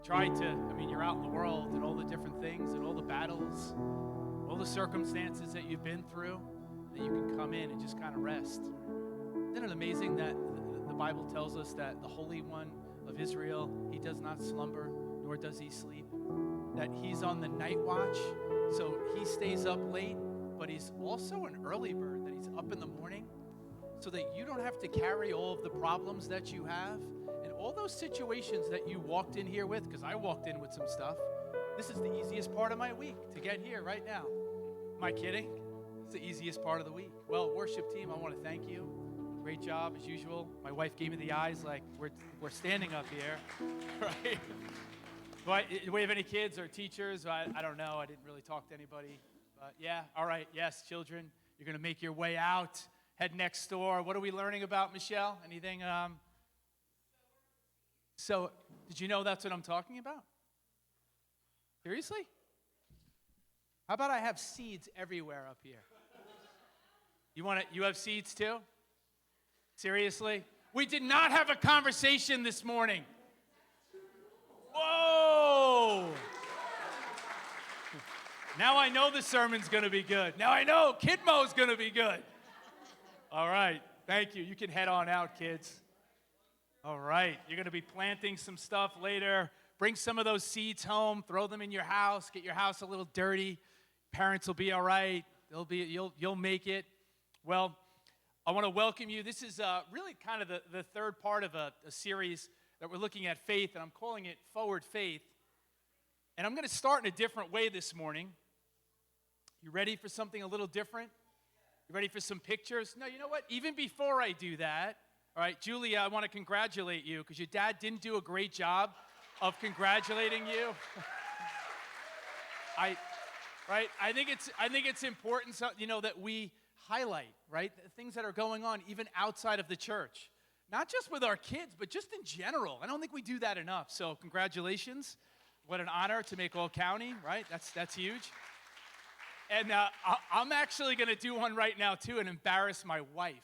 you're out in the world and all the different things and all the battles, all the circumstances that you've been through, that you can come in and just kind of rest. Isn't it amazing that the Bible tells us that the Holy One of Israel, he does not slumber, nor does he sleep, that he's on the night watch, so he stays up late, but he's also an early bird, that he's up in the morning, so that you don't have to carry all of the problems that you have and all those situations that you walked in here with, because I walked in with some stuff. This is the easiest part of my week, to get here right now. Am I kidding? It's the easiest part of the week. Well, worship team, I want to thank you. Great job, as usual. My wife gave me the eyes like, we're standing up here, right? Do we have any kids or teachers? I don't know. I didn't really talk to anybody. But yeah, all right. Yes, children, you're going to make your way out. Head next door. What are we learning about, Michelle? Anything? So, did you know that's what I'm talking about? Seriously? How about I have seeds everywhere up here? You have seeds too? Seriously? We did not have a conversation this morning. Whoa! Now I know the sermon's going to be good. Now I know Kidmo's going to be good. All right. Thank you. You can head on out, kids. All right. You're going to be planting some stuff later. Bring some of those seeds home. Throw them in your house. Get your house a little dirty. Parents will be all right. You'll make it. Well, I want to welcome you. This is really kind of the third part of a series that we're looking at faith, and I'm calling it Forward Faith. And I'm going to start in a different way this morning. You ready for something a little different? You ready for some pictures? No, you know what? Even before I do that, all right, Julia, I want to congratulate you because your dad didn't do a great job of congratulating you. I think it's important, that we highlight, right, the things that are going on even outside of the church. Not just with our kids, but just in general. I don't think we do that enough. So congratulations. What an honor to make All County, right? That's huge. And I'm actually going to do one right now, too, and embarrass my wife.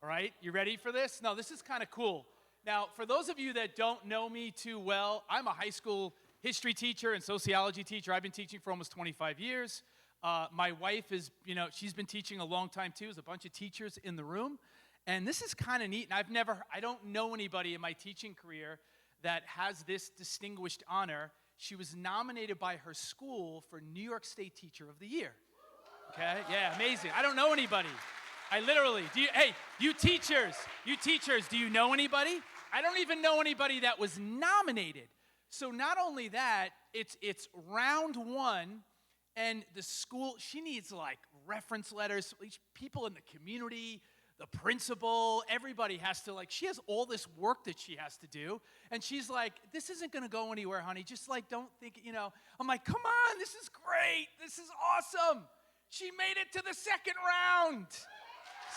All right? You ready for this? No, this is kind of cool. Now, for those of you that don't know me too well, I'm a high school history teacher and sociology teacher. I've been teaching for almost 25 years. My wife is, she's been teaching a long time, too. There's a bunch of teachers in the room. And this is kind of neat. And I don't know anybody in my teaching career that has this distinguished honor. She was nominated by her school for New York State Teacher of the Year. Okay? Yeah, amazing. I don't know anybody. You teachers, do you know anybody? I don't even know anybody that was nominated. So not only that, it's round one, and the school, she needs like reference letters, people in the community, the principal, everybody has to she has all this work that she has to do. And she's like, this isn't going to go anywhere, honey. Just don't think, I'm like, come on, this is great. This is awesome. She made it to the second round.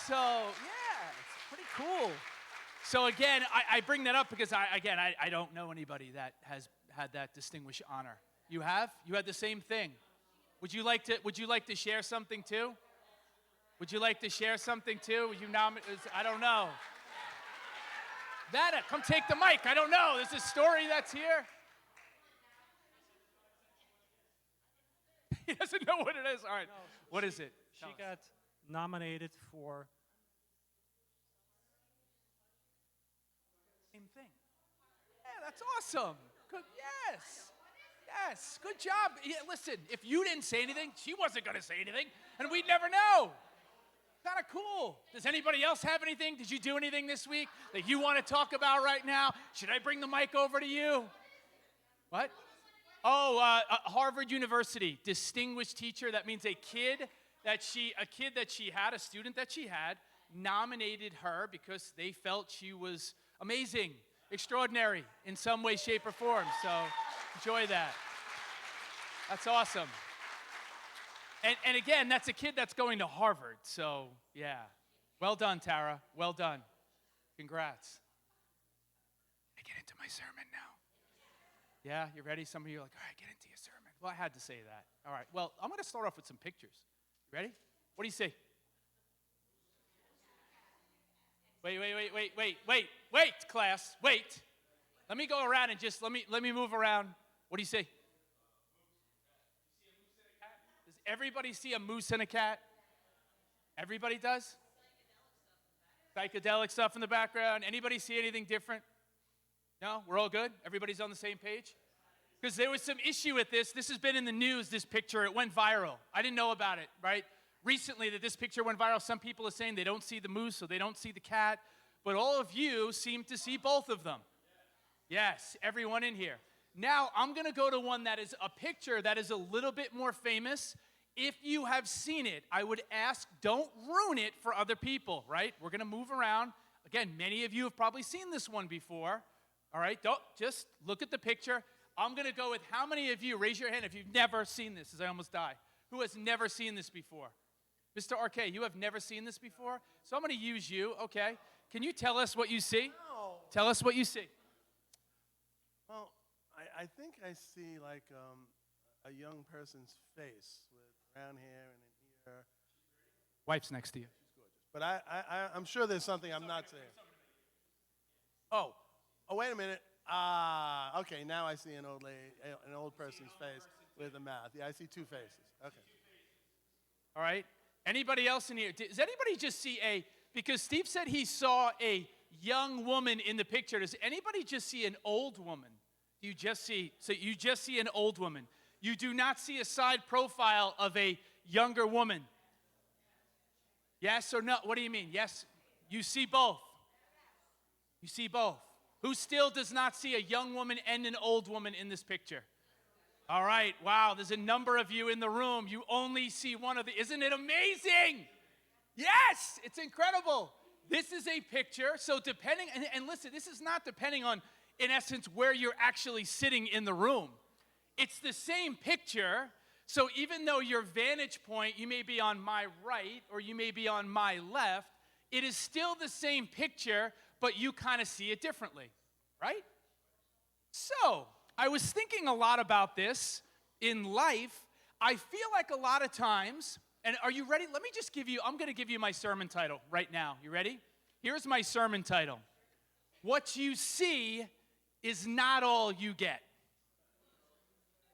So, yeah, it's pretty cool. So again, I bring that up because I don't know anybody that has had that distinguished honor. You have? You had the same thing. Would you like to share something too? Would you like to share something too? I don't know. Vanna, come take the mic. I don't know. There's a story that's here. He doesn't know what it is. All right. No, what is it? She got nominated for... Same thing. Yeah, that's awesome. Good. Yes. Good job. Yeah, listen, if you didn't say anything, she wasn't going to say anything, and we'd never know. Kind of cool. Does anybody else have anything? Did you do anything this week that you want to talk about right now? Should I bring the mic over to you? What? Oh, Harvard University, distinguished teacher. That means a student that she had, nominated her because they felt she was amazing, extraordinary in some way, shape, or form. So enjoy that. That's awesome. And again, that's a kid that's going to Harvard. So, yeah. Well done, Tara. Well done. Congrats. I get into my sermon now. Yeah, you ready? Some of you are like, all right, get into your sermon. Well, I had to say that. All right. Well, I'm going to start off with some pictures. You ready? What do you say? Wait, class. Wait. Let me go around and just let me move around. What do you see? Does everybody see a moose and a cat? Everybody does? Psychedelic stuff in the background. Anybody see anything different? No? We're all good? Everybody's on the same page? Because there was some issue with this. This has been in the news, this picture. It went viral. I didn't know about it, right? Recently that this picture went viral. Some people are saying they don't see the moose, so they don't see the cat. But all of you seem to see both of them. Yes, everyone in here. Now, I'm going to go to one that is a picture that is a little bit more famous. If you have seen it, I would ask, don't ruin it for other people, right? We're going to move around. Again, many of you have probably seen this one before. All right, don't just look at the picture. I'm going to go with how many of you, raise your hand if you've never seen this, as I almost die. Who has never seen this before? Mr. RK, you have never seen this before? So I'm going to use you, okay? Can you tell us what you see? No. Tell us what you see. Well, I think I see like a young person's face with brown hair and an ear. Wife's next to you. She's gorgeous. But I'm sure there's something I'm not saying. Oh, wait a minute. Okay, now I see an old person's face with a mouth. Yeah, I see two faces. Okay. All right. Anybody else in here? Does anybody just see because Steve said he saw a young woman in the picture. Does anybody just see an old woman? You just see an old woman. You do not see a side profile of a younger woman. Yes or no? What do you mean? Yes, you see both. You see both. Who still does not see a young woman and an old woman in this picture? All right, wow, there's a number of you in the room. You only see one of the, isn't it amazing? Yes, it's incredible. This is a picture, so depending, and listen, this is not depending on, in essence, where you're actually sitting in the room. It's the same picture, so even though your vantage point, you may be on my right or you may be on my left, it is still the same picture, but you kind of see it differently, right? So, I was thinking a lot about this in life. I feel like a lot of times, and are you ready? Let me just I'm going to give you my sermon title right now. You ready? Here's my sermon title. What you see is not all you get.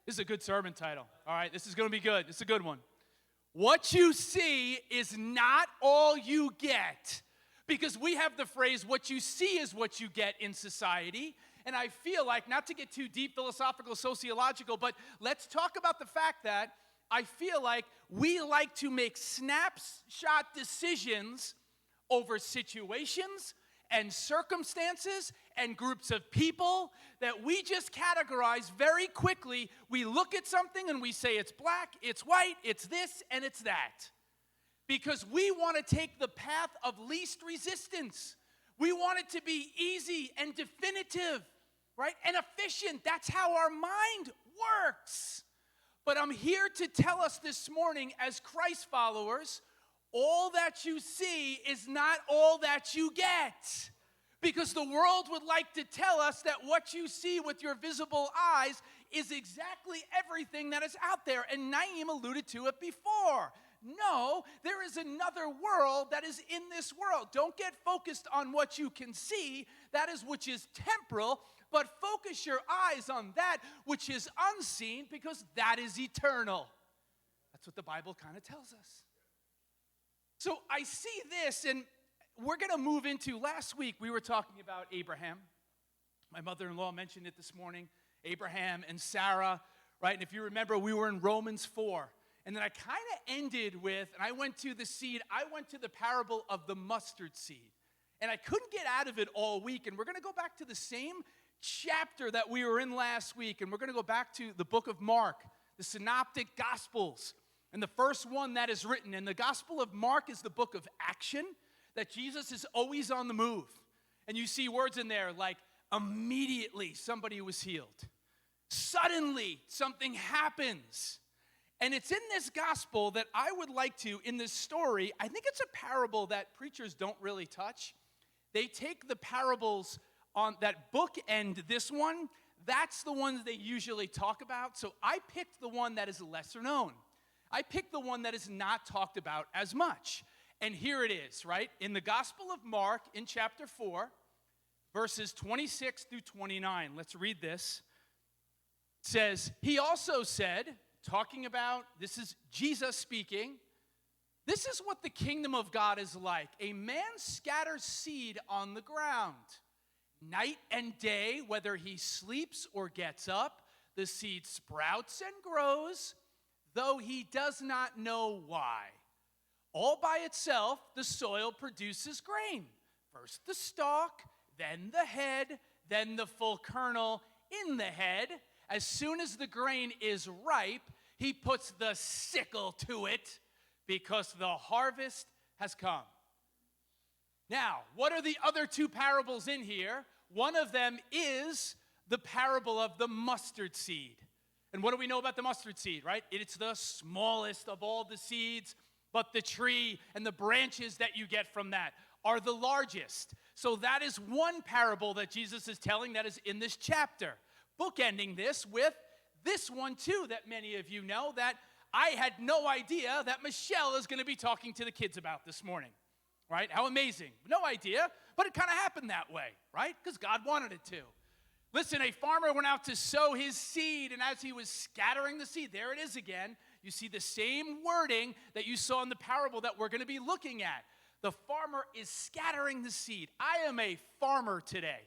This is a good sermon title. All right, this is going to be good. This is a good one. What you see is not all you get. Because we have the phrase, what you see is what you get in society. And I feel like, not to get too deep, philosophical, sociological, but let's talk about the fact that I feel like we like to make snapshot decisions over situations and circumstances and groups of people that we just categorize very quickly. We look at something and we say it's black, it's white, it's this, and it's that. Because we want to take the path of least resistance. We want it to be easy and definitive, right? And efficient. That's how our mind works. But I'm here to tell us this morning, as Christ followers, all that you see is not all that you get. Because the world would like to tell us that what you see with your visible eyes is exactly everything that is out there. And Naeem alluded to it before. No, there is another world that is in this world. Don't get focused on what you can see, that is which is temporal, but focus your eyes on that which is unseen, because that is eternal. That's what the Bible kind of tells us. So I see this, and we're going to move into, last week we were talking about Abraham. My mother-in-law mentioned it this morning, Abraham and Sarah, right? And if you remember, we were in Romans 4. And then I kind of ended with, and I went to the parable of the mustard seed. And I couldn't get out of it all week. And we're going to go back to the same chapter that we were in last week. And we're going to go back to the book of Mark, the synoptic gospels. And the first one that is written. And the gospel of Mark is the book of action, that Jesus is always on the move. And you see words in there like, immediately somebody was healed. Suddenly something happens. And it's in this gospel that I would like to, in this story, I think it's a parable that preachers don't really touch. They take the parables on that bookend this one. That's the ones they usually talk about. So I picked the one that is lesser known. I picked the one that is not talked about as much. And here it is, right? In the Gospel of Mark, in chapter 4, verses 26 through 29. Let's read this. It says, he also said, talking about, this is Jesus speaking, this is what the kingdom of God is like. A man scatters seed on the ground. Night and day, whether he sleeps or gets up, the seed sprouts and grows, though he does not know why. All by itself, the soil produces grain. First the stalk, then the head, then the full kernel in the head. As soon as the grain is ripe, he puts the sickle to it because the harvest has come. Now, what are the other two parables in here? One of them is the parable of the mustard seed. And what do we know about the mustard seed, right? It's the smallest of all the seeds, but the tree and the branches that you get from that are the largest. So that is one parable that Jesus is telling that is in this chapter. Bookending this with this one too that many of you know that I had no idea that Michelle is going to be talking to the kids about this morning. Right? How amazing. No idea, but it kind of happened that way, right? Because God wanted it to. Listen, a farmer went out to sow his seed, and as he was scattering the seed, there it is again. You see the same wording that you saw in the parable that we're going to be looking at. The farmer is scattering the seed. I am a farmer today.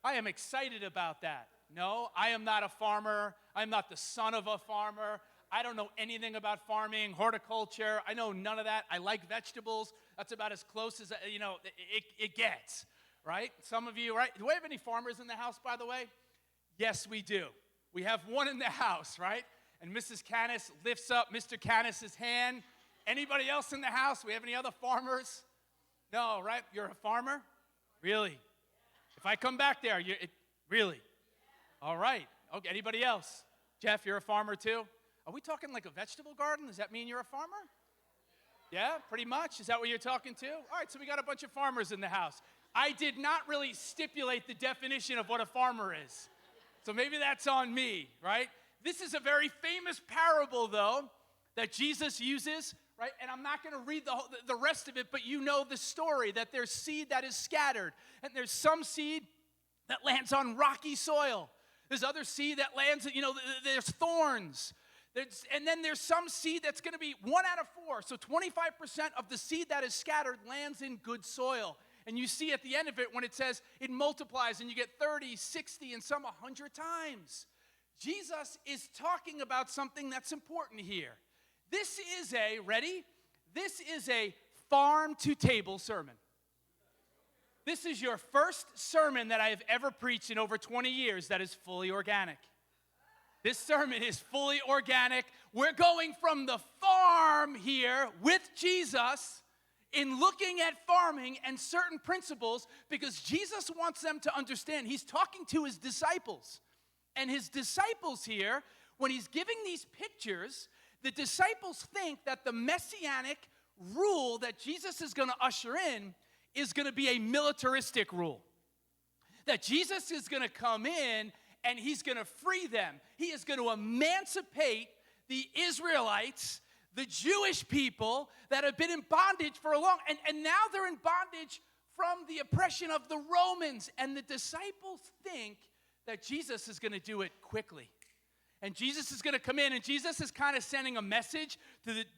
I am excited about that. No, I am not a farmer. I'm not the son of a farmer. I don't know anything about farming, horticulture. I know none of that. I like vegetables. That's about as close as, it gets, right? Some of you, right? Do we have any farmers in the house, by the way? Yes, we do. We have one in the house, right? And Mrs. Canis lifts up Mr. Canis's hand. Anybody else in the house? We have any other farmers? No, right? You're a farmer? Really? If I come back there, really? All right. Okay, anybody else? Jeff, you're a farmer too? Are we talking like a vegetable garden? Does that mean you're a farmer? Yeah, pretty much. Is that what you're talking to? All right, so we got a bunch of farmers in the house. I did not really stipulate the definition of what a farmer is. So maybe that's on me, right? This is a very famous parable, though, that Jesus uses, right? And I'm not going to read the rest of it, but you know the story, that there's seed that is scattered, and there's some seed that lands on rocky soil. There's other seed that lands, there's thorns. And then there's some seed that's going to be 1 out of 4. So 25% of the seed that is scattered lands in good soil. And you see at the end of it when it says it multiplies and you get 30, 60, and some 100 times. Jesus is talking about something that's important here. This is This is a farm-to-table sermon. This is your first sermon that I have ever preached in over 20 years that is fully organic. This sermon is fully organic. We're going from the farm here with Jesus in looking at farming and certain principles because Jesus wants them to understand. He's talking to his disciples. And his disciples here, when he's giving these pictures, the disciples think that the messianic rule that Jesus is going to usher in is going to be a militaristic rule. That Jesus is going to come in and he's going to free them. He is going to emancipate the Israelites, the Jewish people that have been in bondage for a long, and now they're in bondage from the oppression of the Romans. And the disciples think that Jesus is going to do it quickly. And Jesus is going to come in, and Jesus is kind of sending a message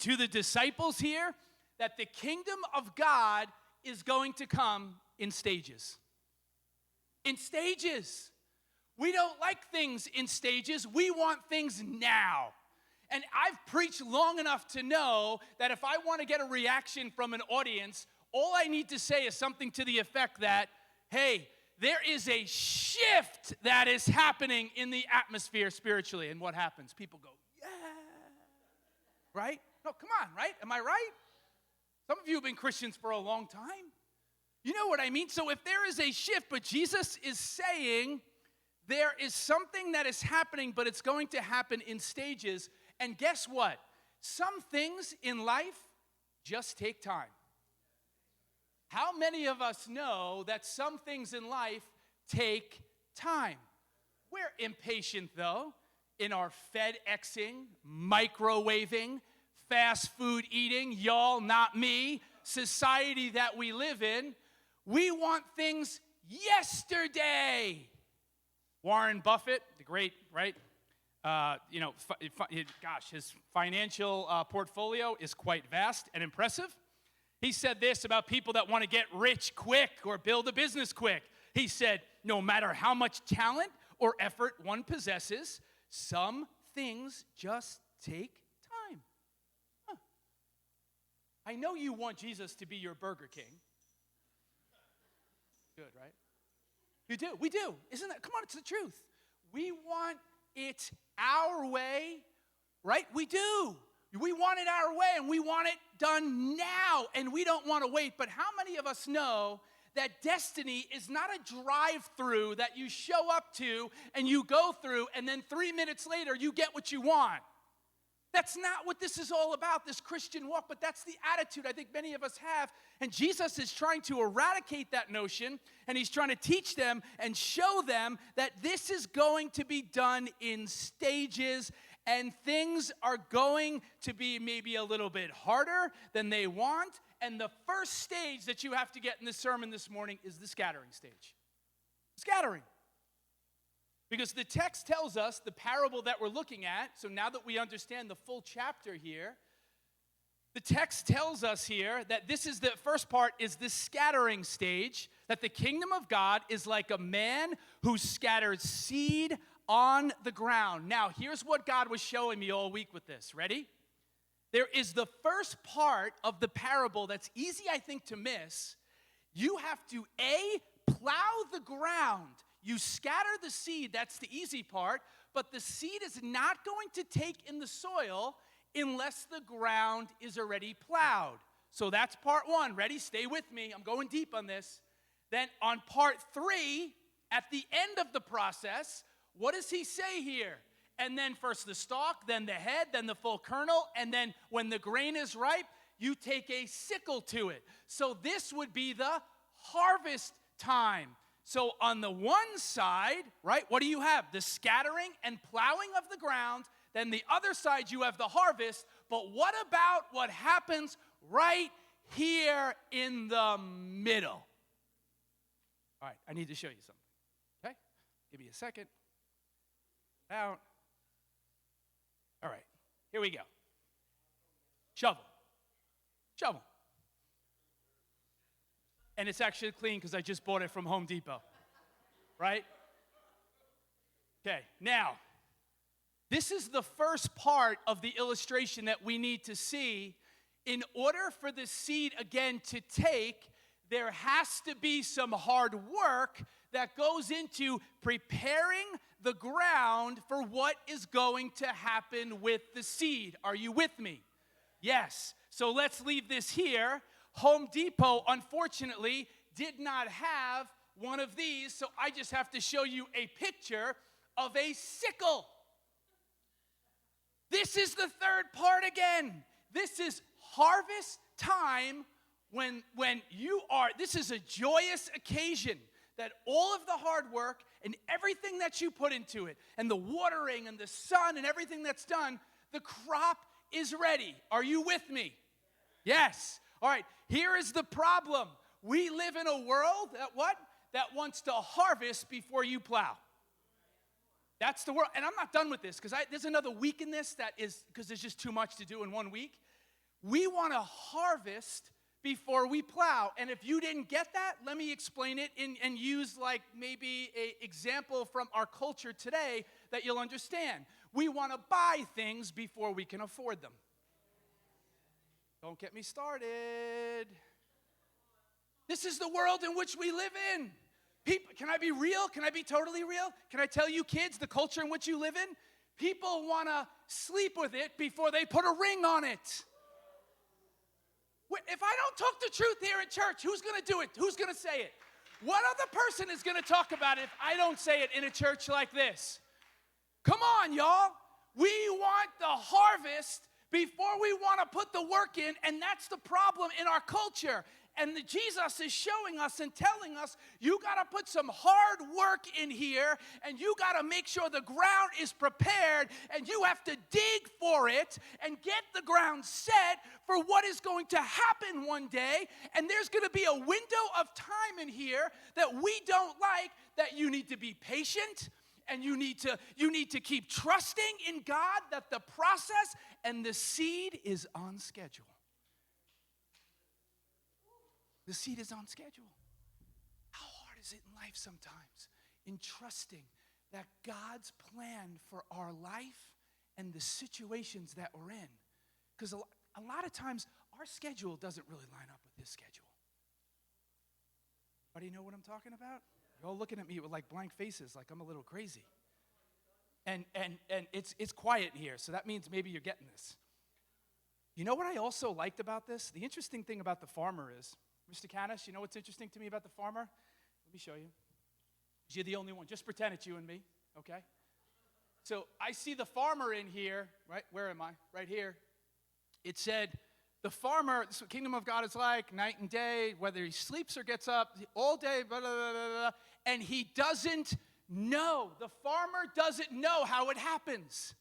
to the disciples here that the kingdom of God is going to come in stages. In stages. We don't like things in stages. We want things now. And I've preached long enough to know that if I want to get a reaction from an audience, all I need to say is something to the effect that, hey, there is a shift that is happening in the atmosphere spiritually. And what happens? People go, yeah. Right? No, come on, right? Am I right? Some of you have been Christians for a long time. You know what I mean? So if there is a shift, but Jesus is saying there is something that is happening, but it's going to happen in stages. And guess what? Some things in life just take time. How many of us know that some things in life take time? We're impatient, though, in our FedExing, microwaving, fast food eating, y'all, not me, society that we live in. We want things yesterday. Warren Buffett, the great, right? His financial portfolio is quite vast and impressive. He said this about people that want to get rich quick or build a business quick. He said, no matter how much talent or effort one possesses, some things just take time. I know you want Jesus to be your Burger King. Good, right? You do. We do. Isn't that? Come on, it's the truth. We want it our way, right? We do. We want it our way, and we want it done now, and we don't want to wait. But how many of us know that destiny is not a drive-through that you show up to and you go through, and then 3 minutes later you get what you want? That's not what this is all about, this Christian walk, but that's the attitude I think many of us have. And Jesus is trying to eradicate that notion, and he's trying to teach them and show them that this is going to be done in stages, and things are going to be maybe a little bit harder than they want. And the first stage that you have to get in the sermon this morning is the scattering stage. Scattering. Because the text tells us the parable that we're looking at, so now that we understand the full chapter here, the text tells us here that this is the first part is the scattering stage, that the kingdom of God is like a man who scatters seed on the ground. Now, here's what God was showing me all week with this. Ready? There is the first part of the parable that's easy, I think, to miss. You have to, plow the ground. You scatter the seed, that's the easy part, but the seed is not going to take in the soil unless the ground is already plowed. So that's part one. Ready? Stay with me. I'm going deep on this. Then on part 3, at the end of the process, what does he say here? And then first the stalk, then the head, then the full kernel, and then when the grain is ripe, you take a sickle to it. So this would be the harvest time. So on the one side, right, what do you have? The scattering and plowing of the ground. Then the other side, you have the harvest. But what about what happens right here in the middle? All right, I need to show you something. Okay? Give me a second. Out. All right, here we go. Shovel. Shovel. And it's actually clean because I just bought it from Home Depot, right? Okay, now, this is the first part of the illustration that we need to see. In order for the seed, again, to take, there has to be some hard work that goes into preparing the ground for what is going to happen with the seed. Are you with me? Yes. So let's leave this here. Home Depot, unfortunately, did not have one of these, so I just have to show you a picture of a sickle. This is the third part again. This is harvest time when this is a joyous occasion that all of the hard work and everything that you put into it, and the watering and the sun and everything that's done, the crop is ready. Are you with me? Yes. All right, here is the problem. We live in a world that wants to harvest before you plow. That's the world. And I'm not done with this because there's another week in this that is because there's just too much to do in 1 week. We want to harvest before we plow. And if you didn't get that, let me explain it and use like maybe an example from our culture today that you'll understand. We want to buy things before we can afford them. Don't get me started. This is the world in which we live in. People, can I be real? Can I be totally real? Can I tell you kids the culture in which you live in? People want to sleep with it before they put a ring on it. If I don't talk the truth here in church, who's going to do it? Who's going to say it? What other person is going to talk about it if I don't say it in a church like this? Come on, y'all. We want the harvest before we want to put the work in, and that's the problem in our culture. Jesus is showing us and telling us, you got to put some hard work in here, and you got to make sure the ground is prepared, and you have to dig for it and get the ground set for what is going to happen one day. And there's going to be a window of time in here that we don't like, that you need to be patient, and you need to keep trusting in God that the process and the seed is on schedule. The seed is on schedule. How hard is it in life sometimes in trusting that God's plan for our life and the situations that we're in? Because a lot of times our schedule doesn't really line up with His schedule. Anybody know what I'm talking about? You're all looking at me with like blank faces, like I'm a little crazy. And it's quiet in here, so that means maybe you're getting this. You know what I also liked about this? The interesting thing about the farmer is, Mr. Canis, you know what's interesting to me about the farmer? Let me show you. You're the only one. Just pretend it's you and me, okay? So I see the farmer in here, right? Where am I? Right here. It said, the farmer, this is what kingdom of God is like, night and day, whether he sleeps or gets up, all day, blah, blah, blah, blah, blah, and he doesn't know. The farmer doesn't know how it happens.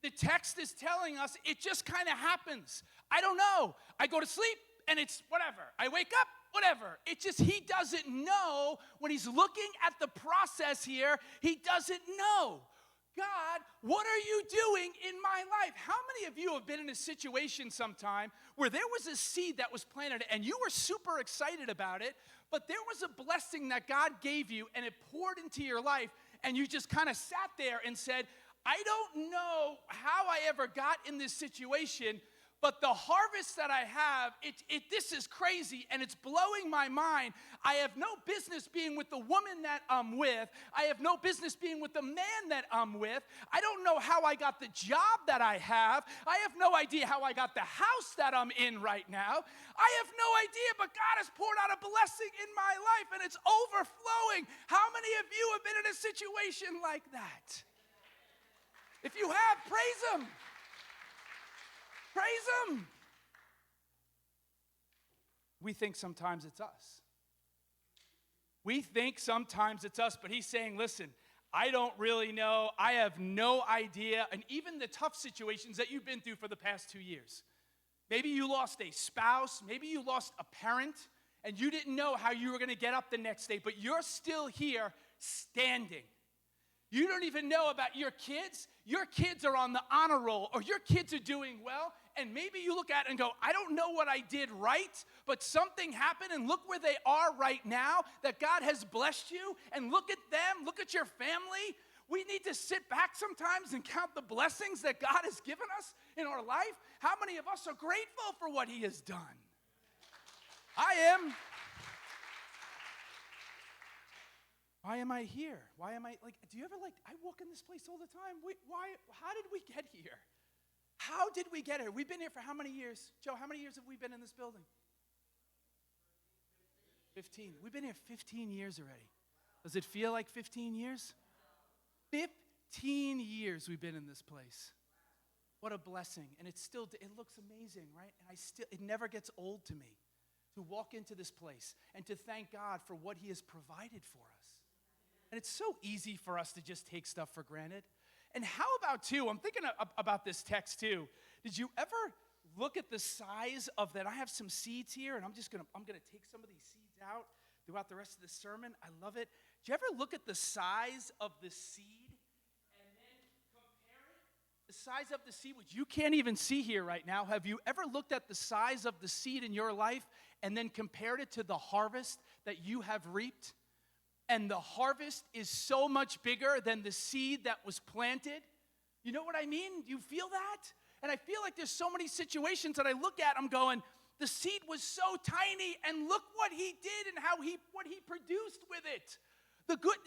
The text is telling us it just kind of happens. I don't know. I go to sleep, and it's whatever. I wake up, whatever. It just, he doesn't know. When he's looking at the process here, he doesn't know. God, what are you doing in my life? How many of you have been in a situation sometime where there was a seed that was planted and you were super excited about it, but there was a blessing that God gave you and it poured into your life, and you just kind of sat there and said, I don't know how I ever got in this situation, but the harvest that I have, this is crazy, and it's blowing my mind. I have no business being with the woman that I'm with. I have no business being with the man that I'm with. I don't know how I got the job that I have. I have no idea how I got the house that I'm in right now. I have no idea, but God has poured out a blessing in my life, and it's overflowing. How many of you have been in a situation like that? If you have, praise Him. Praise Him. We think sometimes it's us. We think sometimes it's us, but He's saying, listen, I don't really know. I have no idea. And even the tough situations that you've been through for the past 2 years. Maybe you lost a spouse. Maybe you lost a parent, and you didn't know how you were going to get up the next day, but you're still here standing. You don't even know about your kids. Your kids are on the honor roll, or your kids are doing well, and maybe you look at it and go, I don't know what I did right, but something happened, and look where they are right now, that God has blessed you, and look at them, look at your family. We need to sit back sometimes and count the blessings that God has given us in our life. How many of us are grateful for what He has done? I am. Why am I here? Why am I, do you ever, I walk in this place all the time. How did we get here? How did we get here? We've been here for how many years? Joe, how many years have we been in this building? 15. We've been here 15 years already. Does it feel like 15 years? 15 years we've been in this place. What a blessing. And it looks amazing, right? And it never gets old to me to walk into this place and to thank God for what He has provided for us. And it's so easy for us to just take stuff for granted. And how about, too, I'm thinking about this text, too. Did you ever look at the size of that? I have some seeds here, and I'm going to take some of these seeds out throughout the rest of the sermon. I love it. Did you ever look at the size of the seed and then compare it? The size of the seed, which you can't even see here right now. Have you ever looked at the size of the seed in your life and then compared it to the harvest that you have reaped? And the harvest is so much bigger than the seed that was planted. You know what I mean? Do you feel that? And I feel like there's so many situations that I look at, I'm going, the seed was so tiny, and look what He did and what he produced with it. The good,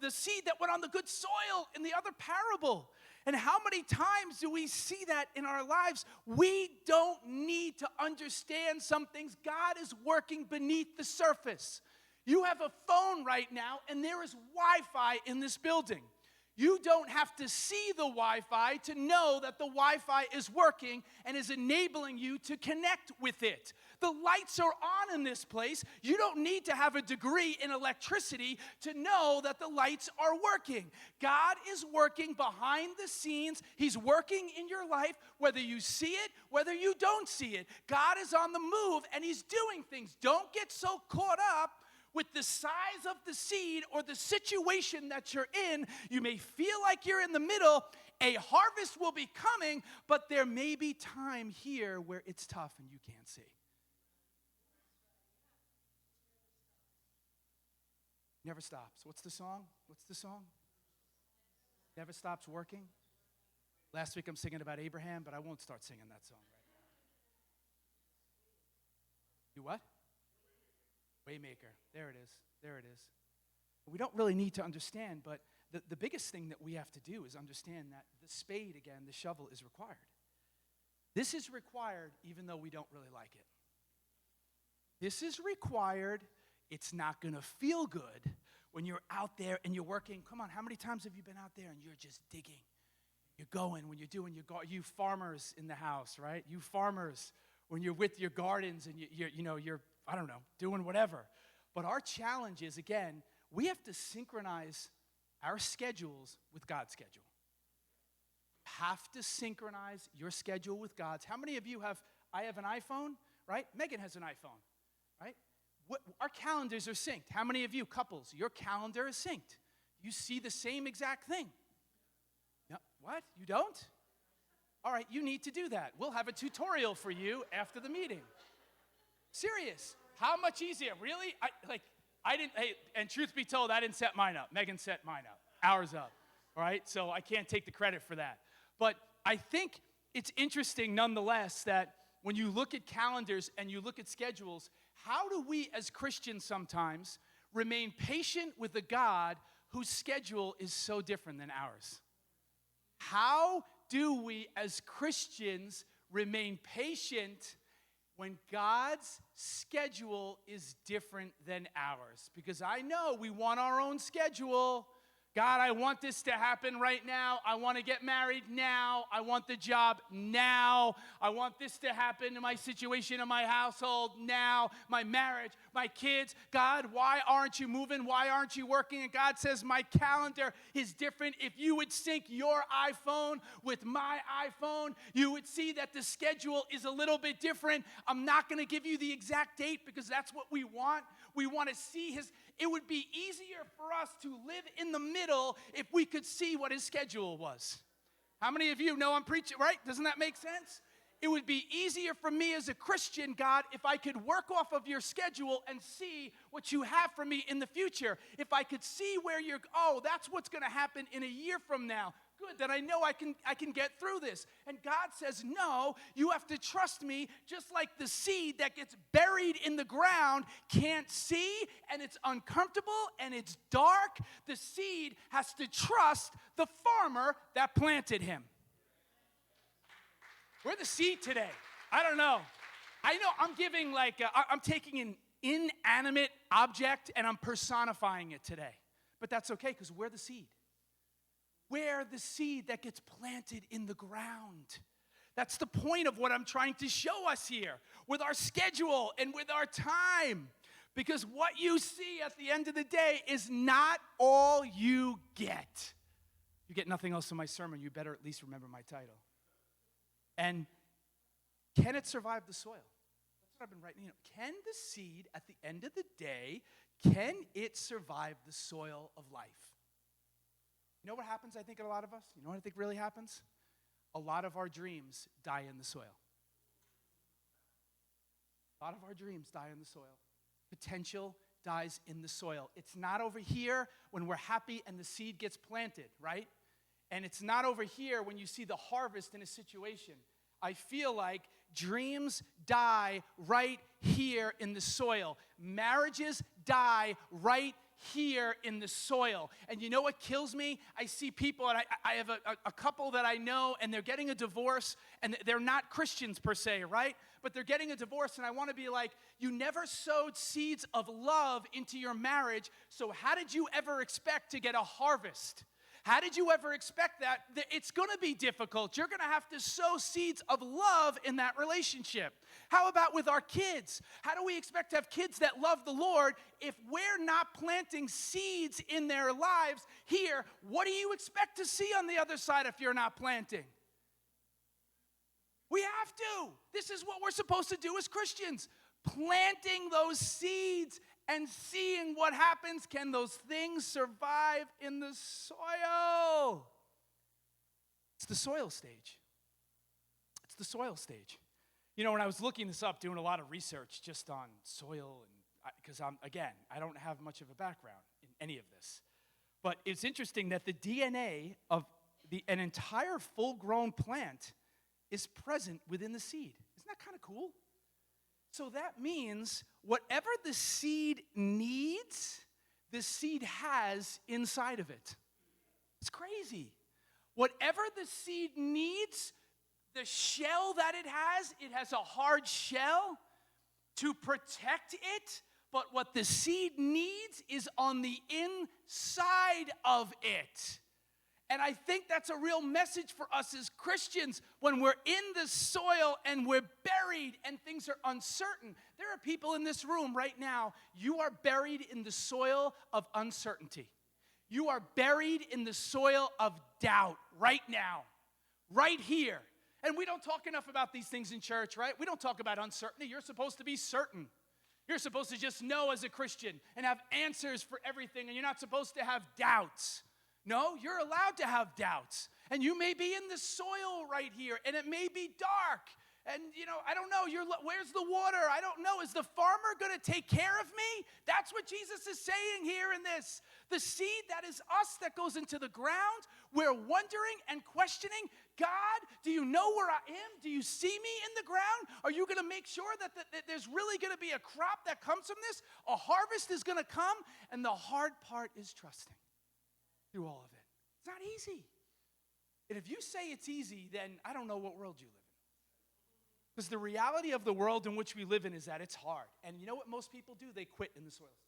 the seed that went on the good soil in the other parable. And how many times do we see that in our lives? We don't need to understand some things. God is working beneath the surface. You have a phone right now, and there is Wi-Fi in this building. You don't have to see the Wi-Fi to know that the Wi-Fi is working and is enabling you to connect with it. The lights are on in this place. You don't need to have a degree in electricity to know that the lights are working. God is working behind the scenes. He's working in your life, whether you see it, whether you don't see it. God is on the move, and he's doing things. Don't get so caught up with the size of the seed or the situation that you're in. You may feel like you're in the middle. A harvest will be coming, but there may be time here where it's tough and you can't see. Never stops. What's the song? What's the song? Never stops working. Last week I'm singing about Abraham, but I won't start singing that song right now. You what? Waymaker. There it is. There it is. We don't really need to understand, but the biggest thing that we have to do is understand that the spade, again, the shovel, is required. This is required even though we don't really like it. This is required. It's not going to feel good when you're out there and you're working. Come on, how many times have you been out there and you're just digging? You're going when you're doing you farmers in the house, right? You farmers, when you're with your gardens and you're I don't know, doing whatever. But our challenge is, again, we have to synchronize our schedules with God's schedule. Have to synchronize your schedule with God's. How many of you I have an iPhone, right? Megan has an iPhone, right? Our calendars are synced. How many of you, couples, your calendar is synced? You see the same exact thing. No, what? You don't? All right, you need to do that. We'll have a tutorial for you after the meeting. Serious. How much easier? Really? I didn't, hey, and truth be told, I didn't set mine up. Megan set mine up. Ours up. All right? So I can't take the credit for that. But I think it's interesting nonetheless that when you look at calendars and you look at schedules, how do we as Christians sometimes remain patient with a God whose schedule is so different than ours? How do we as Christians remain patient when God's schedule is different than ours? Because I know we want our own schedule. God, I want this to happen right now. I want to get married now. I want the job now. I want this to happen in my situation in my household now, my marriage, my kids. God, why aren't you moving? Why aren't you working? And God says, my calendar is different. If you would sync your iPhone with my iPhone, you would see that the schedule is a little bit different. I'm not going to give you the exact date because that's what we want. We want to see his. It would be easier for us to live in the middle if we could see what his schedule was. How many of you know I'm preaching, right? Doesn't that make sense? It would be easier for me as a Christian, God, if I could work off of your schedule and see what you have for me in the future. If I could see where that's what's going to happen in a year from now. Good, then I know I can get through this. And God says, no, you have to trust me, just like the seed that gets buried in the ground can't see, and it's uncomfortable, and it's dark. The seed has to trust the farmer that planted him. We're the seed today. I don't know. I know I'm giving I'm taking an inanimate object and I'm personifying it today. But that's okay because we're the seed. We're the seed that gets planted in the ground. That's the point of what I'm trying to show us here with our schedule and with our time. Because what you see at the end of the day is not all you get. You get nothing else in my sermon, you better at least remember my title. And can it survive the soil? That's what I've been writing. Can the seed at the end of the day, can it survive the soil of life? You know what happens, I think, in a lot of us? You know what I think really happens? A lot of our dreams die in the soil. A lot of our dreams die in the soil. Potential dies in the soil. It's not over here when we're happy and the seed gets planted, right? And it's not over here when you see the harvest in a situation. I feel like dreams die right here in the soil. Marriages die right here in the soil. And you know what kills me? I see people, and I have a couple that I know, and they're getting a divorce, and they're not Christians per se, right? But they're getting a divorce, and I want to be like, you never sowed seeds of love into your marriage, so how did you ever expect to get a harvest? How did you ever expect that? It's going to be difficult. You're going to have to sow seeds of love in that relationship. How about with our kids? How do we expect to have kids that love the Lord if we're not planting seeds in their lives here? What do you expect to see on the other side if you're not planting? We have to. This is what we're supposed to do as Christians. Planting those seeds and seeing what happens. Can those things survive in the soil? It's the soil stage. It's the soil stage. You know, when I was looking this up, doing a lot of research just on soil, and because I don't have much of a background in any of this. But it's interesting that the DNA of an entire full-grown plant is present within the seed. Isn't that kind of cool? So that means whatever the seed needs, the seed has inside of it. It's crazy. Whatever the seed needs, the shell that it has a hard shell to protect it, but what the seed needs is on the inside of it. And I think that's a real message for us as Christians when we're in the soil and we're buried and things are uncertain. There are people in this room right now, you are buried in the soil of uncertainty. You are buried in the soil of doubt right now, right here. And we don't talk enough about these things in church, right? We don't talk about uncertainty. You're supposed to be certain. You're supposed to just know as a Christian and have answers for everything, and you're not supposed to have doubts. No, you're allowed to have doubts. And you may be in the soil right here, and it may be dark. And, I don't know, where's the water? I don't know. Is the farmer going to take care of me? That's what Jesus is saying here in this. The seed that is us that goes into the ground, we're wondering and questioning, God, do you know where I am? Do you see me in the ground? Are you going to make sure that there's really going to be a crop that comes from this? A harvest is going to come, and the hard part is trusting through all of it. It's not easy. And if you say it's easy, then I don't know what world you live in. Because the reality of the world in which we live in is that it's hard. And you know what most people do? They quit in the soil stage.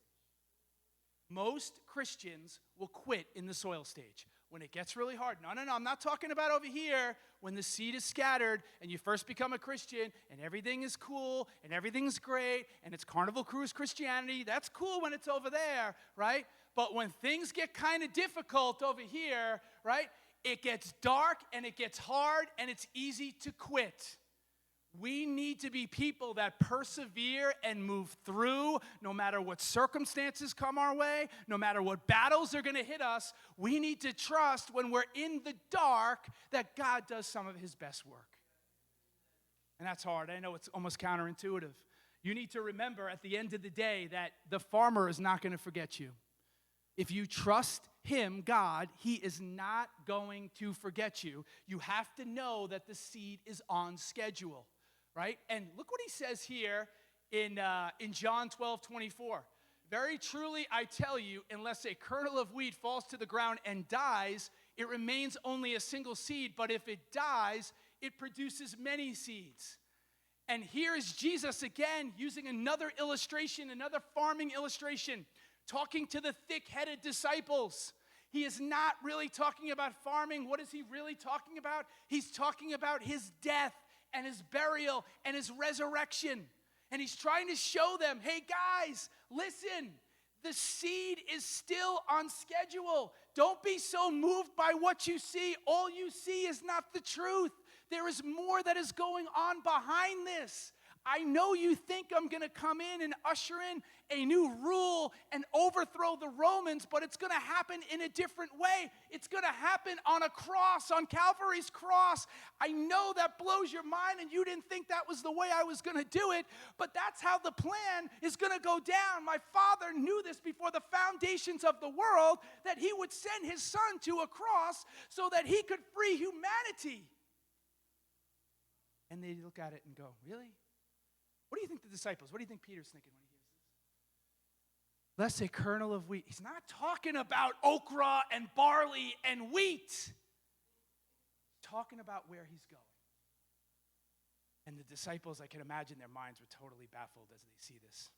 Most Christians will quit in the soil stage when it gets really hard. No, I'm not talking about over here when the seed is scattered and you first become a Christian and everything is cool and everything's great and it's Carnival Cruise Christianity. That's cool when it's over there, right? But when things get kind of difficult over here, right, it gets dark and it gets hard and it's easy to quit. We need to be people that persevere and move through no matter what circumstances come our way, no matter what battles are going to hit us. We need to trust when we're in the dark that God does some of his best work. And that's hard. I know it's almost counterintuitive. You need to remember at the end of the day that the farmer is not going to forget you. If you trust him, God, he is not going to forget you. You have to know that the seed is on schedule. Right? And look what he says here in John 12:24. Very truly I tell you, unless a kernel of wheat falls to the ground and dies, it remains only a single seed. But if it dies, it produces many seeds. And here is Jesus again using another illustration, another farming illustration, talking to the thick-headed disciples. He is not really talking about farming. What is he really talking about? He's talking about his death and his burial and his resurrection. And he's trying to show them, hey guys, listen, the seed is still on schedule. Don't be so moved by what you see. All you see is not the truth. There is more that is going on behind this. I know you think I'm going to come in and usher in a new rule and overthrow the Romans, but it's going to happen in a different way. It's going to happen on a cross, on Calvary's cross. I know that blows your mind and you didn't think that was the way I was going to do it, but that's how the plan is going to go down. My Father knew this before the foundations of the world, that he would send his Son to a cross so that he could free humanity. And they look at it and go, really? What do you think the disciples, what do you think Peter's thinking when he hears this? Lest a kernel of wheat. He's not talking about okra and barley and wheat. He's talking about where he's going. And the disciples, I can imagine their minds were totally baffled as they see this.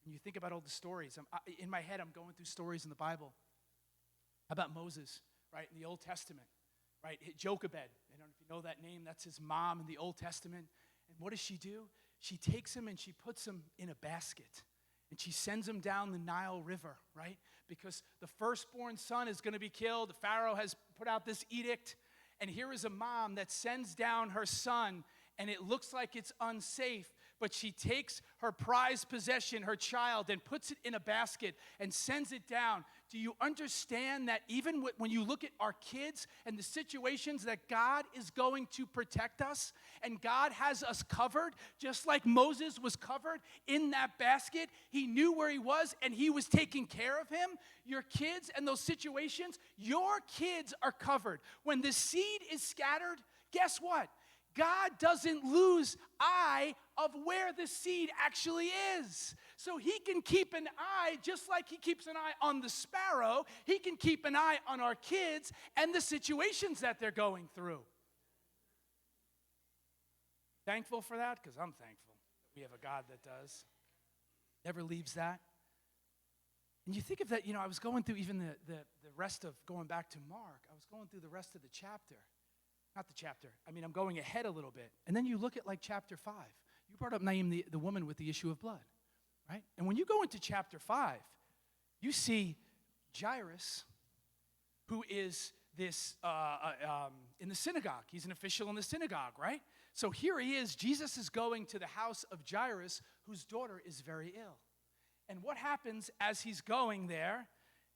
And you think about all the stories. In my head, I'm going through stories in the Bible about Moses, right, in the Old Testament, right? Jochebed, I don't know if you know that name, that's his mom in the Old Testament. And what does she do? She takes him and she puts him in a basket. And she sends him down the Nile River, right? Because the firstborn son is going to be killed. The Pharaoh has put out this edict. And here is a mom that sends down her son, and it looks like it's unsafe, but she takes her prized possession, her child, and puts it in a basket and sends it down. Do you understand that even when you look at our kids and the situations that God is going to protect us, and God has us covered, just like Moses was covered in that basket? He knew where he was, and he was taking care of him. Your kids and those situations, your kids are covered. When the seed is scattered, guess what? God doesn't lose eye of where the seed actually is. So he can keep an eye, just like he keeps an eye on the sparrow, he can keep an eye on our kids and the situations that they're going through. Thankful for that? Because I'm thankful that we have a God that does. Never leaves that. And you think of that, I was going through even the rest of, going back to Mark, I was going through the rest of the chapter. Not the chapter. I'm going ahead a little bit. And then you look at like chapter 5. You brought up Naim, the woman with the issue of blood, right? And when you go into chapter 5, you see Jairus, who is this, in the synagogue. He's an official in the synagogue, right? So here he is. Jesus is going to the house of Jairus, whose daughter is very ill. And what happens as he's going there?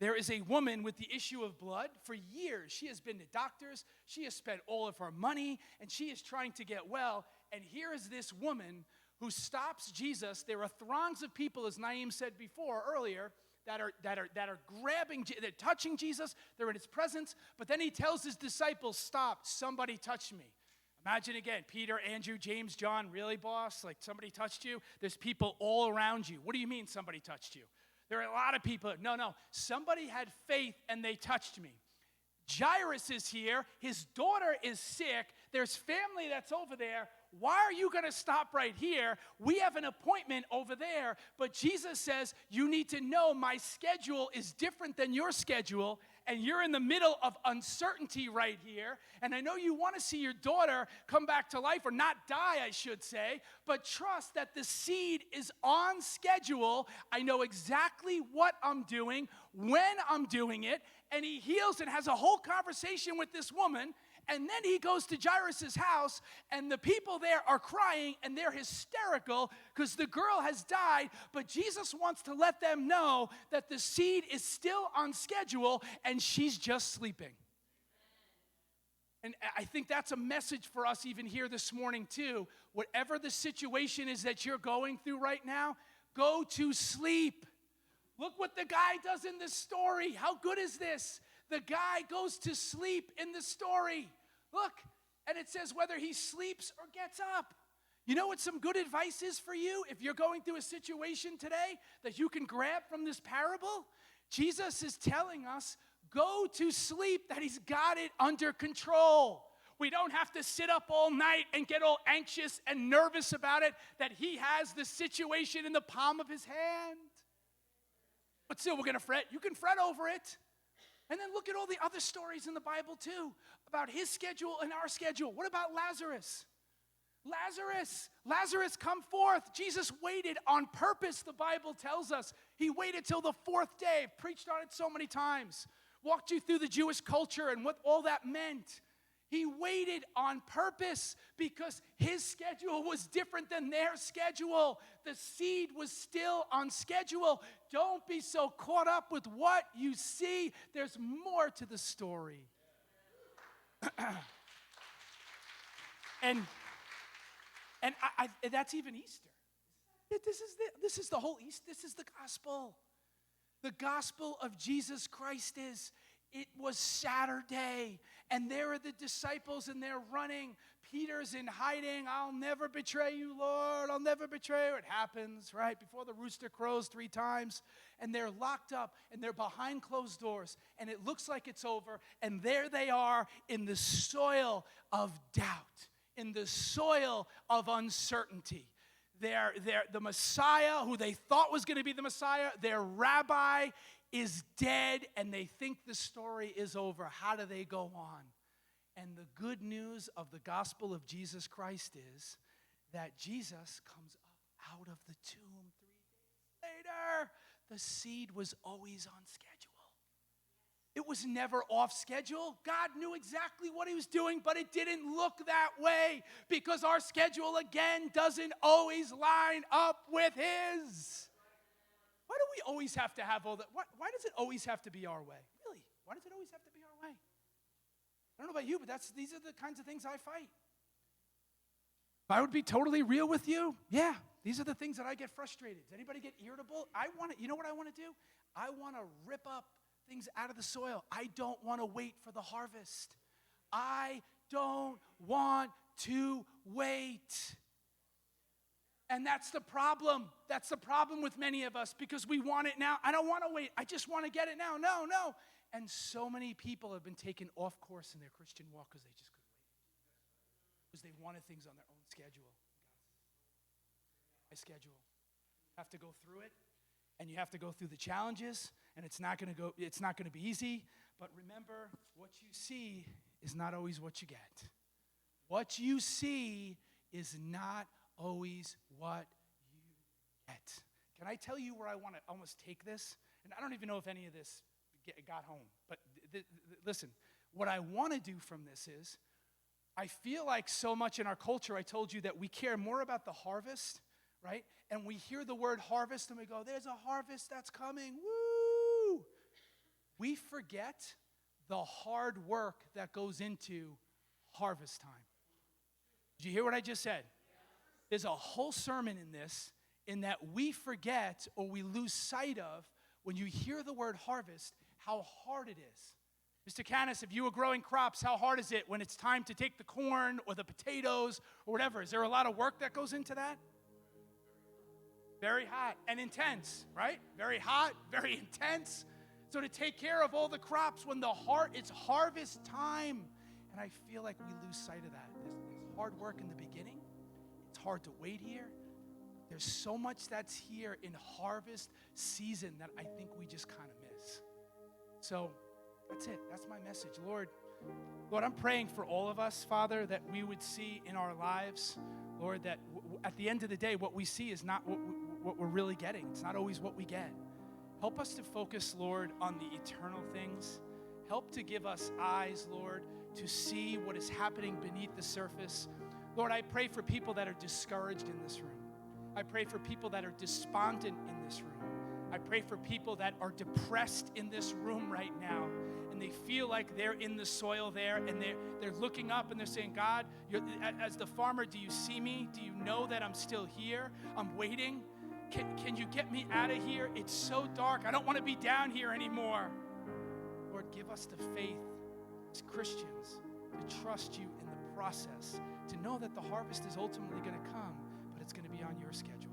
There is a woman with the issue of blood. For years, she has been to doctors. She has spent all of her money, and she is trying to get well. And here is this woman who stops Jesus. There are throngs of people, as Naim said before, earlier, that are grabbing, they're touching Jesus. They're in his presence. But then he tells his disciples, stop, somebody touched me. Imagine again, Peter, Andrew, James, John, really, boss? Like somebody touched you? There's people all around you. What do you mean somebody touched you? There are a lot of people. No, somebody had faith and they touched me. Jairus is here. His daughter is sick. There's family that's over there. Why are you going to stop right here? We have an appointment over there. But Jesus says, you need to know my schedule is different than your schedule. And you're in the middle of uncertainty right here. And I know you want to see your daughter come back to life, or not die, I should say. But trust that the seed is on schedule. I know exactly what I'm doing, when I'm doing it. And he heals and has a whole conversation with this woman. And then he goes to Jairus' house, and the people there are crying, and they're hysterical because the girl has died. But Jesus wants to let them know that the seed is still on schedule, and she's just sleeping. And I think that's a message for us even here this morning too. Whatever the situation is that you're going through right now, go to sleep. Look what the guy does in this story. How good is this? The guy goes to sleep in the story. Look, and it says whether he sleeps or gets up. You know what some good advice is for you if you're going through a situation today that you can grab from this parable? Jesus is telling us, go to sleep, that he's got it under control. We don't have to sit up all night and get all anxious and nervous about it, that he has the situation in the palm of his hand. But still, we're going to fret. You can fret over it. And then look at all the other stories in the Bible too, about his schedule and our schedule. What about Lazarus? Lazarus, come forth. Jesus waited on purpose, the Bible tells us. He waited till the fourth day. I've preached on it so many times. Walked you through the Jewish culture and what all that meant. He waited on purpose because his schedule was different than their schedule. The seed was still on schedule. Don't be so caught up with what you see. There's more to the story. and that's even Easter. This is the whole Easter. This is the gospel. The gospel of Jesus Christ is, it was Saturday, and there are the disciples, and they're running. Peter's in hiding. I'll never betray you, Lord. I'll never betray you. It happens, right, before the rooster crows 3 times. And they're locked up, and they're behind closed doors, and it looks like it's over. And there they are in the soil of doubt, in the soil of uncertainty. They're the Messiah, who they thought was going to be the Messiah, their rabbi, is dead and they think the story is over. How do they go on? And the good news of the gospel of Jesus Christ is that Jesus comes up out of the tomb 3 days later. The seed was always on schedule. It was never off schedule. God knew exactly what he was doing, but it didn't look that way because our schedule, again, doesn't always line up with his. Why do we always have to have all that? Why does it always have to be our way? Really? Why does it always have to be our way? I don't know about you, but these are the kinds of things I fight. If I would be totally real with you, yeah, these are the things that I get frustrated. Does anybody get irritable? You know what I want to do? I want to rip up things out of the soil. I don't want to wait for the harvest. I don't want to wait. And that's the problem. That's the problem with many of us because we want it now. I don't want to wait. I just want to get it now. No. And so many people have been taken off course in their Christian walk because they just couldn't wait. Because they wanted things on their own schedule. My schedule. You have to go through it, and you have to go through the challenges, and it's not going to be easy. But remember, what you see is not always what you get. What you see is not always what you get. Can I tell you where I want to almost take this? And I don't even know if any of this got home. But listen, what I want to do from this is, I feel like so much in our culture, I told you that we care more about the harvest, right? And we hear the word harvest and we go, there's a harvest that's coming, woo! We forget the hard work that goes into harvest time. Did you hear what I just said? There's a whole sermon in this in that we forget or we lose sight of when you hear the word harvest, how hard it is. Mr. Canis, if you were growing crops, how hard is it when it's time to take the corn or the potatoes or whatever? Is there a lot of work that goes into that? Very hot and intense, right? Very hot, very intense. So to take care of all the crops when it's harvest time. And I feel like we lose sight of that. There's hard work in the beginning. It's hard to wait here. There's so much that's here in harvest season that I think we just kind of miss. So that's it. That's my message. Lord, I'm praying for all of us, Father, that we would see in our lives, Lord, that at the end of the day, what we see is not what we're really getting. It's not always what we get. Help us to focus, Lord, on the eternal things. Help to give us eyes, Lord, to see what is happening beneath the surface. Lord, I pray for people that are discouraged in this room. I pray for people that are despondent in this room. I pray for people that are depressed in this room right now, and they feel like they're in the soil there, and they're looking up and they're saying, God, as the farmer, do you see me? Do you know that I'm still here? I'm waiting. Can you get me out of here? It's so dark. I don't want to be down here anymore. Lord, give us the faith as Christians to trust you in the process, to know that the harvest is ultimately going to come, but it's going to be on your schedule.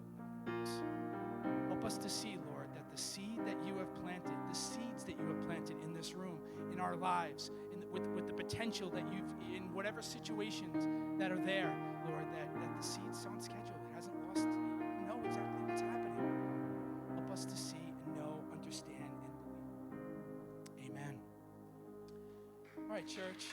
Help us to see, Lord, that the seed that you have planted, the seeds that you have planted in this room, in our lives, with the potential that you've, in whatever situations that are there, Lord, that the seed's on schedule. It hasn't lost. You know exactly what's happening. Help us to see and know, understand, and believe. Amen. All right, church.